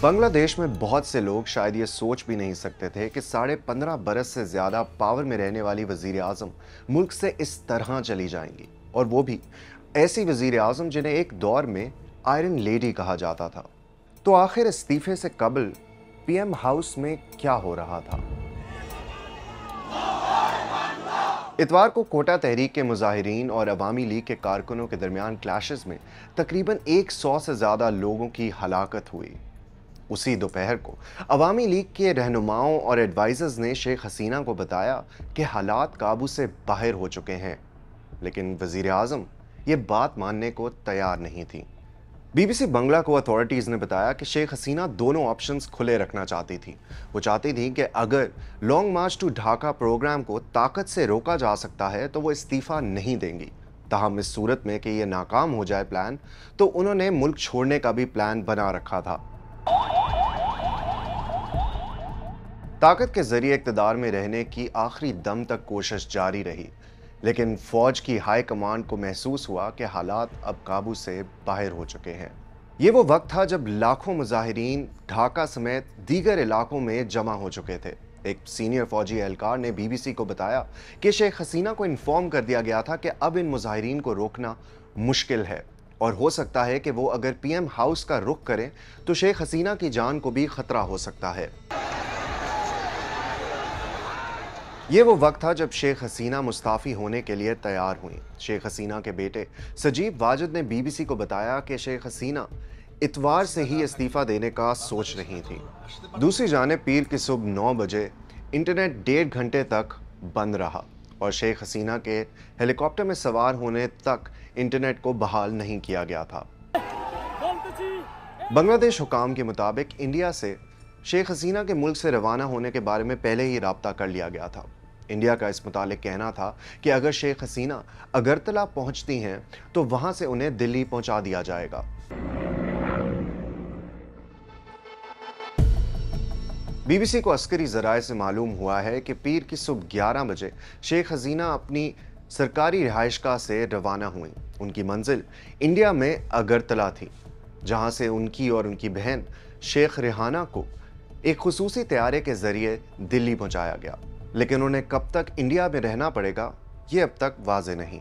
बांग्लादेश में बहुत से लोग शायद ये सोच भी नहीं सकते थे कि 15.5 बरस से ज्यादा पावर में रहने वाली वजीर आजम मुल्क से इस तरह चली जाएंगी, और वो भी ऐसी वजीर आजम जिन्हें एक दौर में आयरन लेडी कहा जाता था। तो आखिर इस्तीफे से कबल पीएम हाउस में क्या हो रहा था? इतवार को कोटा तहरीक के मुजाहिरीन और अवामी लीग के कारकुनों के दरमियान क्लैशेस में तकरीबन 100 से ज्यादा लोगों की हलाकत हुई। उसी दोपहर को अवामी लीग के रहनुमाओं और एडवाइजर्स ने शेख हसीना को बताया कि हालात काबू से बाहर हो चुके हैं, लेकिन वजीर आजम ये बात मानने को तैयार नहीं थी। बीबीसी बंगला को अथॉरिटीज ने बताया कि शेख हसीना दोनों ऑप्शंस खुले रखना चाहती थी। वो चाहती थी कि अगर long march to Dhaka programme को ताकत से रोका जा सकता है तो वो इस्तीफा नहीं देंगी। ताहम इस सूरत में कि यह नाकाम हो जाए प्लान, तो उन्होंने मुल्क छोड़ने का भी प्लान बना रखा था। ताकत के जरिए इक़्तिदार में रहने की आखिरी दम तक कोशिश जारी रही, लेकिन फौज की हाई कमांड को महसूस हुआ कि हालात अब काबू से बाहर हो चुके हैं। ये वो वक्त था जब लाखों मुजाहिरीन ढाका समेत दीगर इलाकों में जमा हो चुके थे। एक सीनियर फौजी एहलकार ने बीबीसी को बताया कि शेख हसीना को इन्फॉर्म कर दिया गया था कि अब इन मुजाहिरीन को रोकना मुश्किल है, और हो सकता है कि वो अगर पीएम हाउस का रुख करें तो शेख हसीना की जान को भी खतरा हो सकता है। ये वो वक्त था जब शेख हसीना मुस्ताफ़ी होने के लिए तैयार हुई। शेख हसीना के बेटे सजीब वाजिद ने बीबीसी को बताया कि शेख हसीना इतवार से ही इस्तीफा देने का सोच रही थी। दूसरी जानिब पीर की सुबह 9 बजे इंटरनेट 1.5 घंटे तक बंद रहा और शेख हसीना के हेलीकॉप्टर में सवार होने तक इंटरनेट को बहाल नहीं किया गया था। बांग्लादेश हुकाम के मुताबिक इंडिया से शेख हसीना के मुल्क से रवाना होने के बारे में पहले ही राब्ता कर लिया गया था। इंडिया का इस मुतालिक कहना था कि अगर शेख हसीना अगरतला पहुंचती हैं तो वहां से उन्हें दिल्ली पहुंचा दिया जाएगा। बीबीसी को अस्करी जराए से मालूम हुआ है कि पीर की सुबह 11 बजे शेख हसीना अपनी सरकारी रिहाइशगाह से रवाना हुई। उनकी मंजिल इंडिया में अगरतला थी, जहां से उनकी और उनकी बहन शेख रेहाना को एक खुसूसी तैयारे के जरिए दिल्ली पहुंचाया गया, लेकिन उन्हें कब तक इंडिया में रहना पड़ेगा ये अब तक वाज़ेह नहीं।